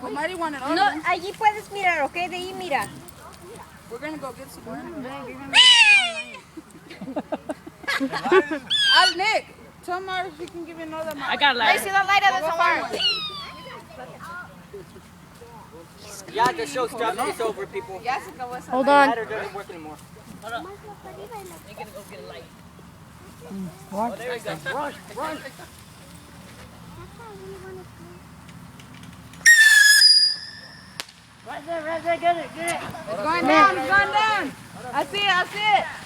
Omari wanted all No, of them. allí puedes mirar, ¿ok? De ahí mira. We're gonna go get some more. Nick, tell Mar if he can give you another. I got Ahí sí la lighter doesn't work. Yeah, the show's done. It's over, people. Ya se acabó esa. Hold on. Ladder doesn't work anymore. Hold on. You're gonna go get a light. Oh, there we go. Run, run. Right there, get it. It's going down, it's going down. I see it, I see it.